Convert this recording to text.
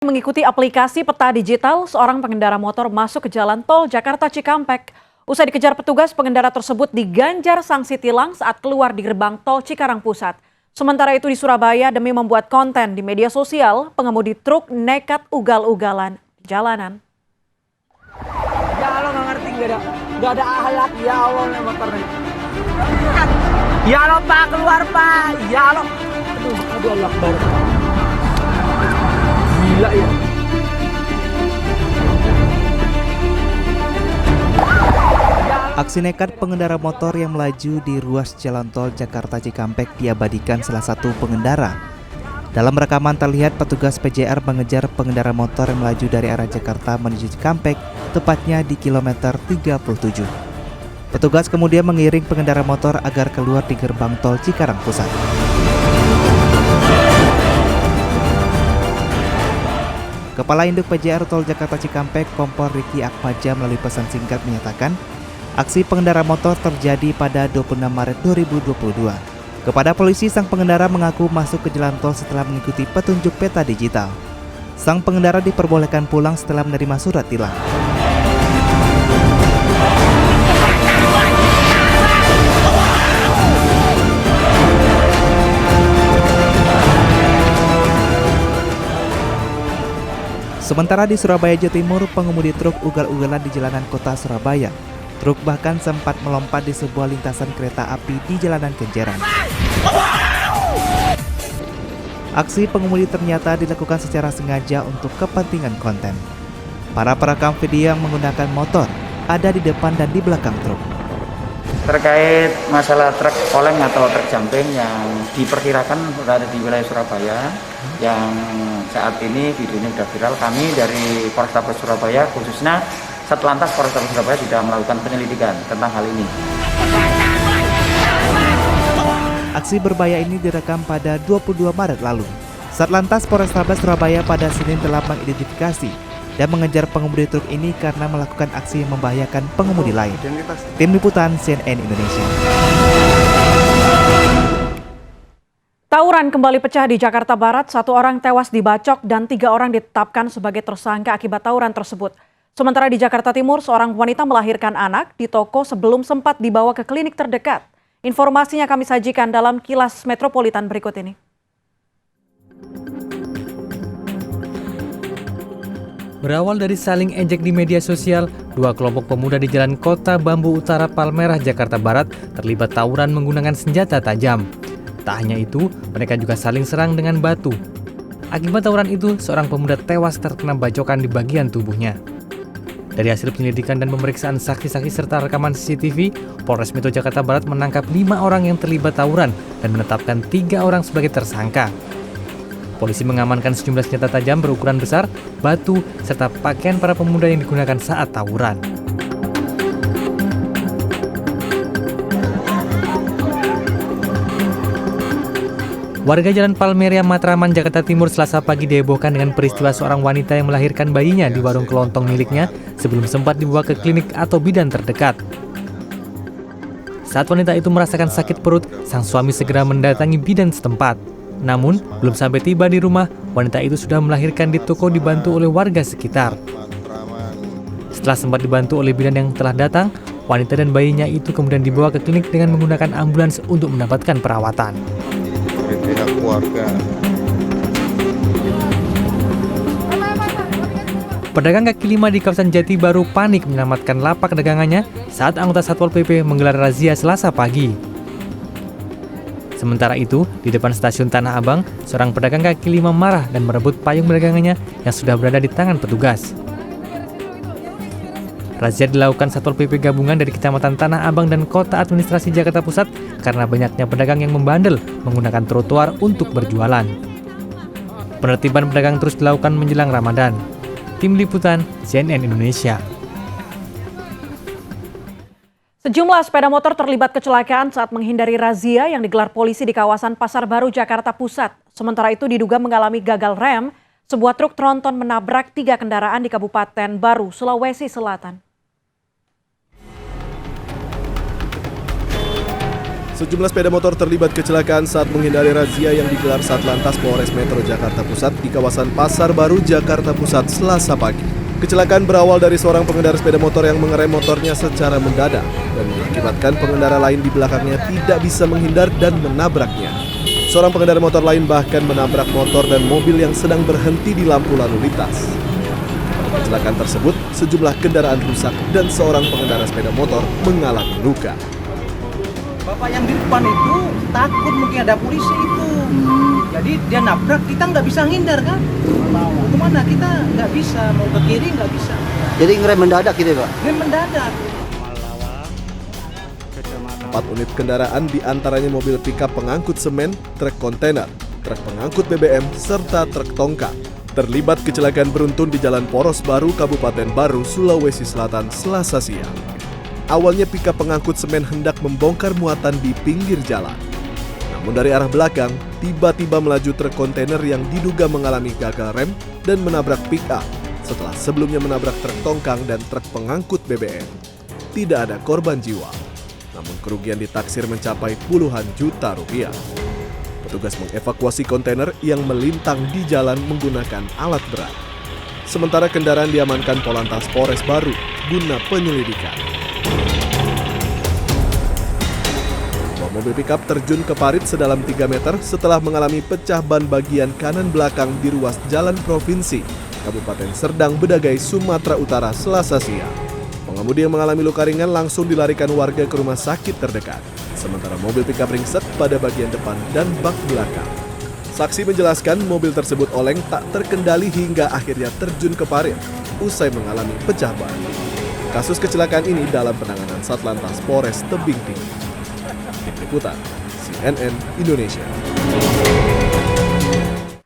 Mengikuti aplikasi peta digital, seorang pengendara motor masuk ke jalan tol Jakarta Cikampek. Usai dikejar petugas, pengendara tersebut diganjar sanksi tilang saat keluar di gerbang tol Cikarang Pusat. Sementara itu di Surabaya, demi membuat konten di media sosial, pengemudi truk nekat ugal-ugalan di jalanan. Ya Allah, nggak ngerti, nggak ada akhlak, ya Allah nih motornya. Ya Allah Pak, keluar Pak, ya Allah. Aduh Allah Akbar. Gila ya. Aksi nekat pengendara motor yang melaju di ruas jalan tol Jakarta Cikampek diabadikan salah satu pengendara. Dalam rekaman terlihat petugas PJR mengejar pengendara motor yang melaju dari arah Jakarta menuju Cikampek, tepatnya di kilometer 37. Petugas kemudian mengiring pengendara motor agar keluar di gerbang tol Cikarang Pusat. Kepala Induk PJR Tol Jakarta Cikampek, Kompol Riki Akmaja melalui pesan singkat menyatakan, aksi pengendara motor terjadi pada 26 Maret 2022. Kepada polisi, sang pengendara mengaku masuk ke jalan tol setelah mengikuti petunjuk peta digital. Sang pengendara diperbolehkan pulang setelah menerima surat tilang. Sementara di Surabaya, Jawa Timur, pengemudi truk ugal-ugalan di jalanan kota Surabaya. Truk bahkan sempat melompat di sebuah lintasan kereta api di jalanan Kenjeran. Aksi pengemudi ternyata dilakukan secara sengaja untuk kepentingan konten. Para perekam video yang menggunakan motor ada di depan dan di belakang truk. Terkait masalah truk oleng atau truk jumping yang diperkirakan berada di wilayah Surabaya, yang saat ini videonya sudah viral, kami dari Polrestabes Surabaya, khususnya Satlantas Polrestabes Surabaya sudah melakukan penyelidikan tentang hal ini. Aksi berbahaya ini direkam pada 22 Maret lalu. Satlantas Polrestabes Surabaya pada Senin telah mengidentifikasi dan mengejar pengemudi truk ini karena melakukan aksi yang membahayakan pengemudi lain. Tim Liputan CNN Indonesia. Tawuran kembali pecah di Jakarta Barat, 1 orang tewas dibacok dan 3 orang ditetapkan sebagai tersangka akibat tawuran tersebut. Sementara di Jakarta Timur, seorang wanita melahirkan anak di toko sebelum sempat dibawa ke klinik terdekat. Informasinya kami sajikan dalam Kilas Metropolitan berikut ini. Berawal dari saling ejek di media sosial, 2 kelompok pemuda di Jalan Kota Bambu Utara Palmerah, Jakarta Barat terlibat tawuran menggunakan senjata tajam. Tak hanya itu, mereka juga saling serang dengan batu. Akibat tawuran itu, seorang pemuda tewas terkena bacokan di bagian tubuhnya. Dari hasil penyelidikan dan pemeriksaan saksi-saksi serta rekaman CCTV, Polres Metro Jakarta Barat menangkap 5 orang yang terlibat tawuran dan menetapkan 3 orang sebagai tersangka. Polisi mengamankan sejumlah senjata tajam berukuran besar, batu, serta pakaian para pemuda yang digunakan saat tawuran. Warga Jalan Palmeria, Matraman, Jakarta Timur Selasa pagi dihebohkan dengan peristiwa seorang wanita yang melahirkan bayinya di warung kelontong miliknya sebelum sempat dibawa ke klinik atau bidan terdekat. Saat wanita itu merasakan sakit perut, sang suami segera mendatangi bidan setempat. Namun, belum sampai tiba di rumah, wanita itu sudah melahirkan di toko dibantu oleh warga sekitar. Setelah sempat dibantu oleh bidan yang telah datang, wanita dan bayinya itu kemudian dibawa ke klinik dengan menggunakan ambulans untuk mendapatkan perawatan. Pihak keluarga. Pedagang kaki lima di kawasan Jati Baru panik menyelamatkan lapak dagangannya saat anggota Satpol PP menggelar razia Selasa pagi. Sementara itu, di depan stasiun Tanah Abang, seorang pedagang kaki lima marah dan merebut payung dagangannya yang sudah berada di tangan petugas. Razia dilakukan Satpol PP gabungan dari Kecamatan Tanah Abang dan Kota Administrasi Jakarta Pusat karena banyaknya pedagang yang membandel menggunakan trotoar untuk berjualan. Penertiban pedagang terus dilakukan menjelang Ramadan. Tim Liputan CNN Indonesia. Sejumlah sepeda motor terlibat kecelakaan saat menghindari razia yang digelar polisi di kawasan Pasar Baru, Jakarta Pusat. Sementara itu diduga mengalami gagal rem, sebuah truk tronton menabrak 3 kendaraan di Kabupaten Baru, Sulawesi Selatan. Sejumlah sepeda motor terlibat kecelakaan saat menghindari razia yang digelar Satlantas Polres Metro Jakarta Pusat di kawasan Pasar Baru, Jakarta Pusat, Selasa pagi. Kecelakaan berawal dari seorang pengendara sepeda motor yang mengerem motornya secara mendadak dan mengakibatkan pengendara lain di belakangnya tidak bisa menghindar dan menabraknya. Seorang pengendara motor lain bahkan menabrak motor dan mobil yang sedang berhenti di lampu lalu lintas. Pada kecelakaan tersebut, sejumlah kendaraan rusak dan seorang pengendara sepeda motor mengalami luka. Bapak yang di depan itu takut mungkin ada polisi itu. Jadi dia nabrak, kita nggak bisa ngindar kan? Mau kemana kita nggak bisa, mau ke kiri nggak bisa. Jadi ngerem mendadak gitu Pak? Dia mendadak. 4 unit kendaraan diantaranya mobil pickup pengangkut semen, truk kontainer, truk pengangkut BBM, serta truk tongkang terlibat kecelakaan beruntun di Jalan Poros Baru, Kabupaten Baru, Sulawesi Selatan, Selasa siang. Awalnya pickup pengangkut semen hendak membongkar muatan di pinggir jalan. Namun dari arah belakang, tiba-tiba melaju truk kontainer yang diduga mengalami gagal rem dan menabrak pickup setelah sebelumnya menabrak truk tongkang dan truk pengangkut BBM. Tidak ada korban jiwa, namun kerugian ditaksir mencapai puluhan juta rupiah. Petugas mengevakuasi kontainer yang melintang di jalan menggunakan alat berat. Sementara kendaraan diamankan Polantas Polres Baru guna penyelidikan. Mobil pickup terjun ke parit sedalam 3 meter setelah mengalami pecah ban bagian kanan belakang di ruas Jalan Provinsi, Kabupaten Serdang, Bedagai, Sumatera Utara, Selasa siang. Pengemudi yang mengalami luka ringan langsung dilarikan warga ke rumah sakit terdekat, sementara mobil pickup ringsek pada bagian depan dan bak belakang. Saksi menjelaskan mobil tersebut oleng tak terkendali hingga akhirnya terjun ke parit usai mengalami pecah ban. Kasus kecelakaan ini dalam penanganan Satlantas Polres Tebing Tinggi. Tim Liputan CNN Indonesia.